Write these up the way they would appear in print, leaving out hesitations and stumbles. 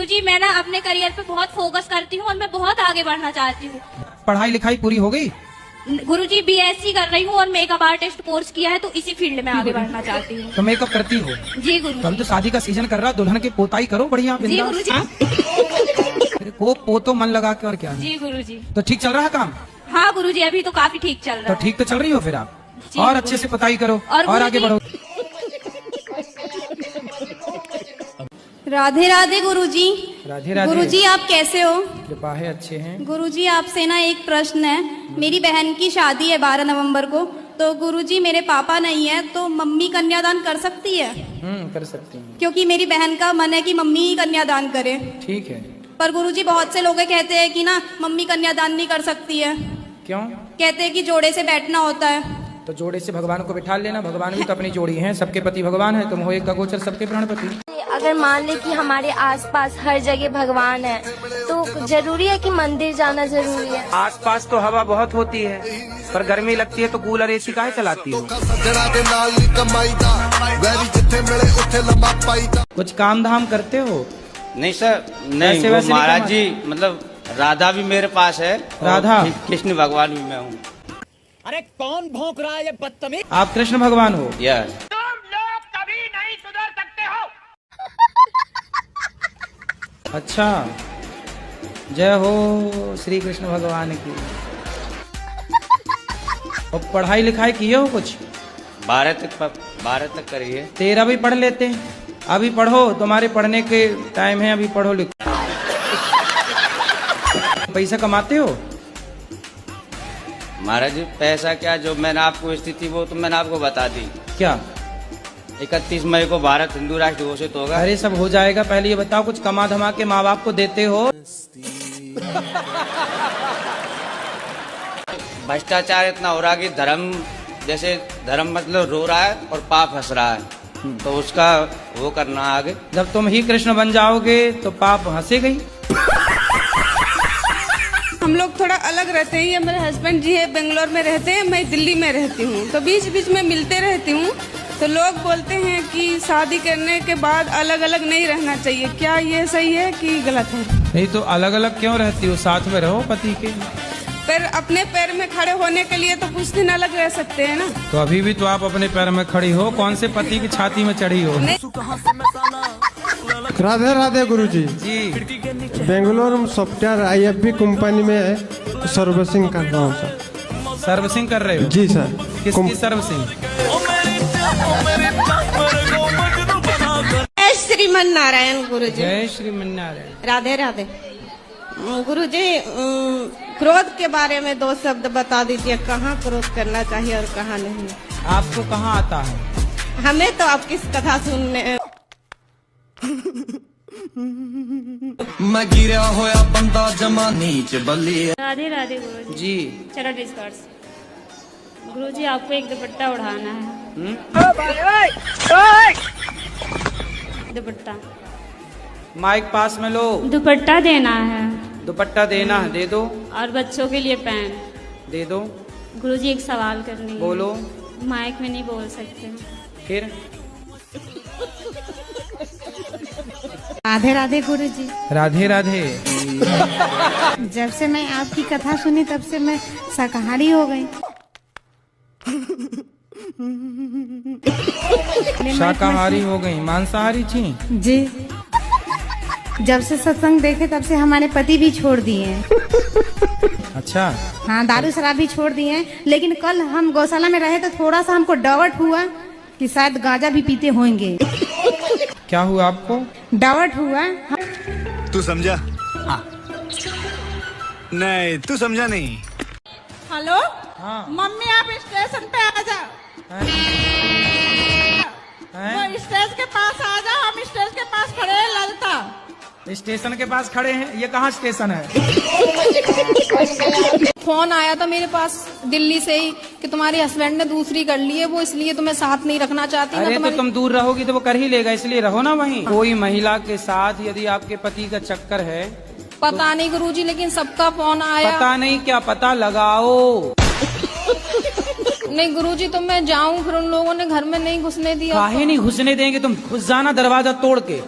गुरुजी मैं ना अपने करियर पे बहुत फोकस करती हूँ और मैं बहुत आगे बढ़ना चाहती हूँ। पढ़ाई लिखाई पूरी हो गई? गुरुजी बीएससी कर रही हूँ और मेकअप आर्टिस्ट कोर्स किया है, तो इसी फील्ड में आगे बढ़ना चाहती हूँ। तो मेकअप करती हो? जी गुरुजी। तो अभी तो शादी का सीजन कर रहा, दुल्हन की पोताई करो बढ़िया जी बिंदास। गुरुजी। को पोतो मन लगा के, और क्या है? जी गुरुजी। तो ठीक चल रहा है काम? हाँ गुरुजी, अभी तो काफी ठीक चल रहा तो है। ठीक तो चल रही हो फिर आप, जी, और अच्छे से पोताई करो और आगे बढ़ो। राधे राधे गुरुजी। राधे राधे। गुरुजी आप कैसे हो? कृपा है, अच्छे हैं। गुरुजी आपसे ना एक प्रश्न है। मेरी बहन की शादी है 12 नवंबर को, तो गुरुजी मेरे पापा नहीं है, तो मम्मी कन्यादान कर सकती है? कर सकती हैं। क्योंकि मेरी बहन का मन है कि मम्मी ही कन्यादान करे। ठीक है। पर गुरुजी बहुत से लोग कहते हैं कि ना मम्मी कन्यादान नहीं कर सकती है। क्यों? कहते हैं कि जोड़े से बैठना होता है। तो जोड़े से भगवान को बिठा लेना, भगवान भी तो अपनी जोड़ी है, सबके पति भगवान है, तुम हो एक का गोचर सबके प्राणपति। अगर मान ले कि हमारे आसपास हर जगह भगवान है, तो जरूरी है कि मंदिर जाना जरूरी है? आसपास तो हवा बहुत होती है, पर गर्मी लगती है तो कूलर एसी काहे चलाती हो? कुछ काम धाम करते हो? नहीं सर, नहीं वो महाराज जी, मतलब राधा भी मेरे पास है, राधा, कृष्ण भगवान भी मैं हूँ। अरे कौन भौंक रहा है ये बदतमीज? आप कृष्ण भगवान हो? यस। तुम लोग कभी नहीं सुधर सकते हो। अच्छा, जय हो श्री कृष्ण भगवान की। और पढ़ाई लिखाई किए हो कुछ? 12 तक करिए। 13 भी पढ़ लेते हैं। अभी पढ़ो, तुम्हारे पढ़ने के टाइम है, अभी पढ़ो लिखो। पैसा कमाते हो? महाराज जी पैसा क्या, जो मैंने आपको स्थिति वो तो मैंने आपको बता दी। क्या? 31 मई को भारत हिंदू राष्ट्र घोषित होगा। अरे सब हो जाएगा, पहले ये बताओ कुछ कमा धमा के माँ बाप को देते हो? भ्रष्टाचार इतना हो रहा कि धर्म मतलब रो रहा है और पाप हंस रहा है, तो उसका वो करना आगे। जब तुम ही कृष्ण बन जाओगे तो पाप हंसेगा ही। हम लोग थोड़ा अलग रहते हैं। ये मेरे हस्बैंड जी है बेंगलोर में रहते हैं, मैं दिल्ली में रहती हूँ, तो बीच बीच में मिलते रहती हूँ। तो लोग बोलते हैं कि शादी करने के बाद अलग अलग नहीं रहना चाहिए, क्या ये सही है कि गलत है? नहीं तो अलग अलग क्यों रहती हो, साथ में रहो पति के। पर अपने पैर में खड़े होने के लिए तो कुछ दिन अलग रह सकते हैं ना। तो अभी भी तो आप अपने पैर में खड़ी हो, कौन से पति की छाती में चढ़ी हो? राधे राधे गुरुजी। जी, बेंगलोर में सॉफ्टवेयर IFB कंपनी में सर्विसिंग कर रहा हूँ सर। सर्विसिंग कर रहे हो? जी सर। किसकी सर्विसिंग? जय श्रीमन नारायण गुरुजी। जय श्रीमन नारायण। राधे राधे गुरुजी। क्रोध के बारे में 2 शब्द बता दीजिए, कहाँ क्रोध करना चाहिए और कहाँ नहीं? आपको कहाँ आता है? हमें तो आपकी कथा सुनने। मैं गिरा होया बंदा जमा नीच बली। राधे राधे गुरुजी। जी, चलो डिस्कस। गुरुजी आपको एक दुपट्टा उड़ाना है। दुपट्टा माइक पास में लो। दुपट्टा देना है। दुपट्टा देना है, दे दो। और बच्चों के लिए पैन दे दो। गुरुजी एक सवाल करनी है। बोलो। माइक में नहीं बोल सकते। फिर? राधे राधे गुरुजी। राधे राधे। जब से मैं आपकी कथा सुनी तब से मैं शाकाहारी हो गई। शाकाहारी हो गई, मांसाहारी थी? जी, जब से सत्संग देखे तब से हमारे पति भी छोड़ दिए हैं। अच्छा। हाँ, दारू शराब भी छोड़ दिए हैं। लेकिन कल हम गौशाला में रहे तो थोड़ा सा हमको डाउट हुआ कि शायद गांजा भी पीते होंगे। क्या हुआ आपको? डाउट हुआ। तू समझा? हाँ। नहीं तू समझा नहीं। हेलो। हाँ। मम्मी आप स्टेशन पे आ जाओ। वो स्टेज के पास आ जाओ, हम स्टेज के पास खड़े हैं ललता। स्टेशन के पास खड़े हैं? ये कहाँ स्टेशन है? फोन आया था मेरे पास दिल्ली से ही कि तुम्हारे हस्बैंड ने दूसरी कर ली है, वो इसलिए तुम्हें साथ नहीं रखना चाहती। अरे तो तुम दूर रहोगी तो वो कर ही लेगा, इसलिए रहो ना वहीं। कोई महिला के साथ यदि आपके पति का चक्कर है? पता नहीं गुरुजी, लेकिन सबका फोन आया। पता नहीं क्या, पता लगाओ। नहीं गुरुजी, तो मैं जाऊं, फिर उन लोगों ने घर में नहीं घुसने दिया। काहे नहीं घुसने देंगे? तुम घुस जाना दरवाजा तोड़ के।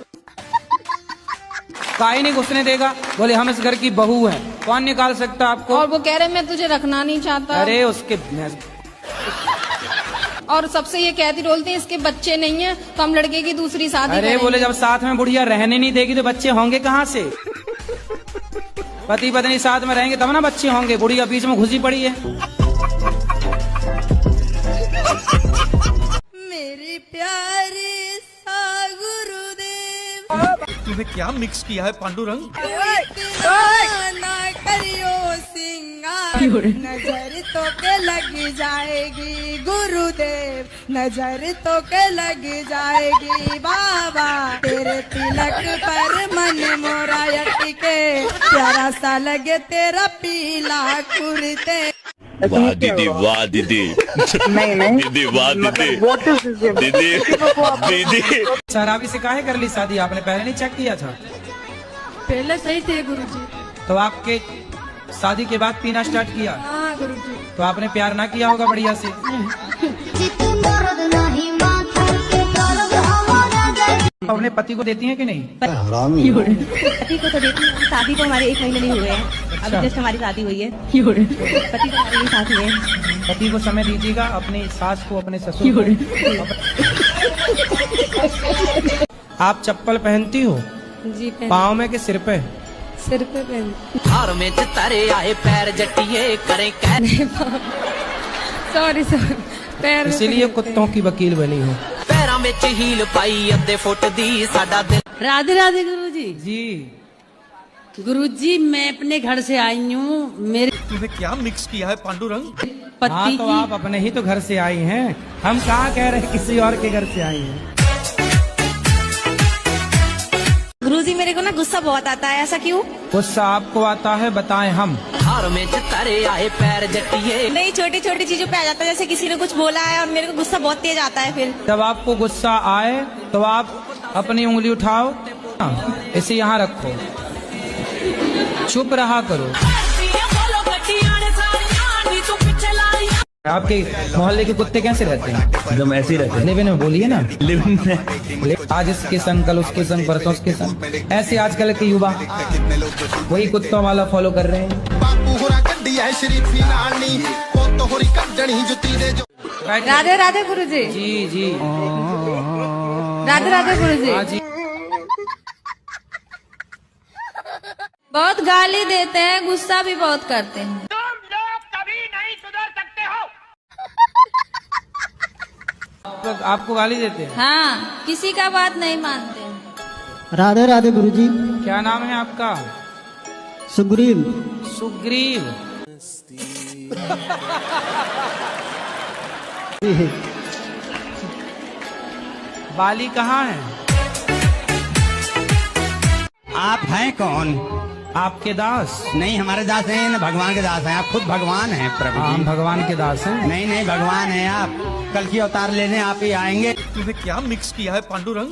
काहे नहीं घुसने देगा? बोले हम इस घर की बहू हैं, कौन निकाल सकता आपको? और वो कह रहे मैं तुझे रखना नहीं चाहता। अरे उसके और सबसे ये कहती बोलते हैं इसके बच्चे नहीं है तो हम लड़के की दूसरी शादी अरे करेंगे। बोले जब साथ में बुढ़िया रहने नहीं देगी तो बच्चे होंगे कहाँ से? पति पत्नी साथ में रहेंगे तब ना बच्चे होंगे। बुढ़िया बीच में घुसी पड़ी है। मेरी प्यारी सा गुरुदेव, तूने क्या मिक्स किया है पांडुरंग? ना करियो सिंगार, नजर तो के लग जाएगी गुरुदेव, नजर तो के लग जाएगी बाबा, तेरे तिलक पर मन मोरा अटके, प्यारा सा लगे तेरा पीला कुर्ते। वाह दीदी, वाह दीदी, दीदी वाह दीदी, दीदी। शराबी से काहे कर ली शादी आपने? पहले नहीं चेक किया था? पहले सही थे गुरुजी। तो आपके शादी के बाद पीना स्टार्ट किया? हाँ गुरुजी। तो आपने प्यार ना किया होगा बढ़िया से। अपने पति को देती हैं कि नहीं? पति को तो देती हूँ, शादी तो हमारे 1 महीने नहीं हुए हैं, अभी जस्ट हमारी शादी हुई है। पति तो हमारे साथ हुए हैं। पति को समय दीजिएगा, अपनी सास को, अपने ससुर को। आप चप्पल पहनती हो? जी पाँव में कि सिर पे? सिर पे पहन। हार में तारे आए पैर जटिए करें सॉरी पैर। इसीलिए कुत्तों की वकील बनी हो। पैरों में हील पाई अद्धे फुट दी साडा दिल। राधे राधे गुरुजी। जी गुरुजी मैं अपने घर से आई हूँ। मेरे तूने क्या मिक्स किया है पांडुरंग? पति हाँ तो आप अपने ही तो घर से आई हैं, हम कहाँ कह रहे हैं किसी और के घर से आई हैं। गुरुजी मेरे को ना गुस्सा बहुत आता है, ऐसा क्यों? गुस्सा आपको आता है, बताएं हम? हार में तारे आए पैर जटिए। नहीं, छोटी छोटी चीजों पे आ जाता है, जैसे किसी ने कुछ बोला है और मेरे को गुस्सा बहुत तेज आता है। फिर जब आपको गुस्सा आए तो आप अपनी उंगली उठाओ, इसे यहाँ रखो, चुप रहा करो। आपके मोहल्ले के कुत्ते कैसे रहते हैं? एकदम ऐसे ही रहते हैं। लिविन में बोलिए ना। लिविन में आज इसके संग, कल उसके संग, परसों उसके संग, ऐसे आजकल के युवा वही कुत्तों वाला फॉलो कर रहे हैं। राधे राधे गुरुजी। जी जी राधे राधे गुरुजी। हाँ जी। बहुत गाली देते हैं, गुस्सा भी बहुत करते हैं। तुम लोग कभी नहीं सुधर सकते हो। आपको गाली देते हैं? हाँ, किसी का बात नहीं मानते। राधे राधे गुरुजी। क्या नाम है आपका? सुग्रीव। सुग्रीव। बाली कहाँ है? आप हैं कौन? आपके दास? नहीं, हमारे दास नहीं है, भगवान के दास हैं। आप खुद भगवान हैं प्रभु जी। हम भगवान के दास हैं। नहीं नहीं, भगवान है आप। कल की अवतार लेने आप ही आएंगे। तूने क्या मिक्स किया है पांडुरंग?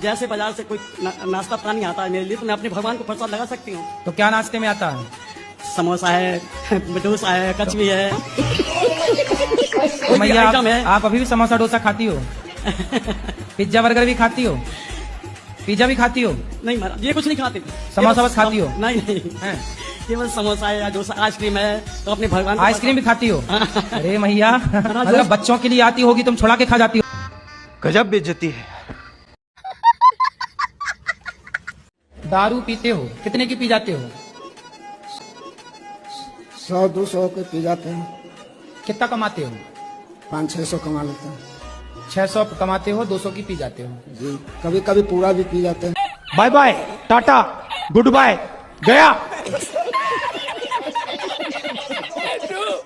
जैसे बाजार से कोई नाश्ता पानी आता है मेरे लिए तो मैं अपने भगवान को प्रसाद लगा सकती हूँ। तो क्या नाश्ते में आता है? समोसा है, डोसा है, कचवी है। तो मैया आप अभी भी समोसा डोसा खाती हो? पिज्जा बर्गर भी खाती हो? पिज्जा भी खाती हो? नहीं महाराज, ये कुछ नहीं खाती। समोसा बस खाती हो? नहीं नहीं, केवल समोसा है या डोसा, आइसक्रीम है तो अपने भगवान। आइसक्रीम भी खाती हो? अरे मैया, मतलब बच्चों के लिए आती होगी, तुम छुड़ा के खा जाती हो। गजब बेइज्जती है। दारू पीते हो? कितने की पी जाते हो? 100-200 के पी जाते हैं। कितना कमाते हो? 500-600 कमा लेते हैं। 600 कमाते हो, 200 की पी जाते हो? जी, कभी कभी पूरा भी पी जाते हैं। Bye bye, tata, good bye, गया।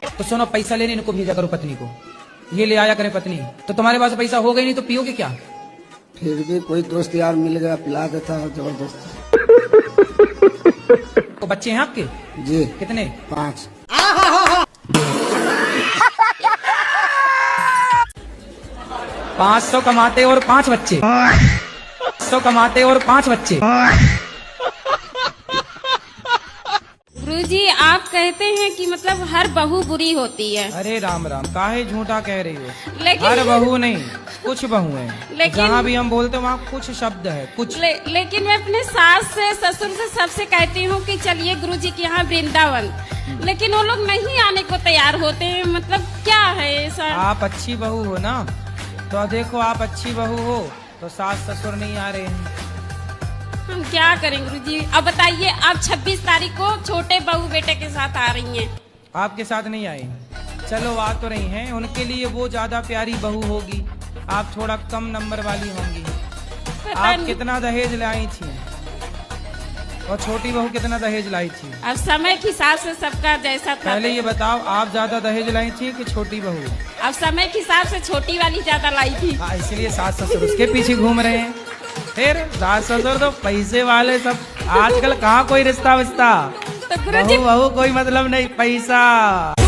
तो सुनो, पैसा लेने इनको भेजा करो पत्नी को, ये ले आया करे पत्नी। तो तुम्हारे पास पैसा हो गई नहीं तो पियोगे क्या? फिर भी कोई दोस्त यार मिल गया, पिला देता है जबरदस्ती। तो बच्चे हैं आपके? जी। कितने? 5। 500 कमाते और 5 बच्चे। 500 कमाते और 5 बच्चे। गुरुजी आप कहते हैं कि मतलब हर बहू बुरी होती है। अरे राम राम, काहे झूठा कह रही हो? लेकिन हर बहू नहीं, कुछ बहू हैं, लेकिन- जहाँ भी हम बोलते हैं वहाँ कुछ शब्द है, कुछ। लेकिन मैं अपने सास से ससुर से सबसे कहती हूँ कि चलिए गुरुजी के यहाँ वृंदावन, लेकिन वो लोग नहीं आने को तैयार होते हैं। मतलब क्या है ऐसा? आप अच्छी बहू हो ना, तो देखो आप अच्छी बहू हो तो सास ससुर नहीं आ रहे हैं। हम क्या करें गुरुजी? अब बताइए, आप 26 तारीख को छोटे बहू बेटे के साथ आ रही हैं। आपके साथ नहीं आई, चलो आ तो रही हैं, उनके लिए वो ज्यादा प्यारी बहू होगी, आप थोड़ा कम नंबर वाली होंगी। आप कितना दहेज लाई थी और छोटी बहू कितना दहेज लाई थी? अब समय के हिसाब से सबका जैसा था। पहले ये बताओ, आप ज्यादा दहेज लाई थी कि छोटी बहू? अब समय के हिसाब से छोटी वाली ज्यादा लाई थी। हाँ, इसलिए सास ससुर उसके पीछे घूम रहे हैं। फिर सास ससुर तो पैसे वाले सब, आजकल कहाँ कोई रिश्ता विश्ता, तो गुरुजी बहू कोई मतलब नहीं, पैसा।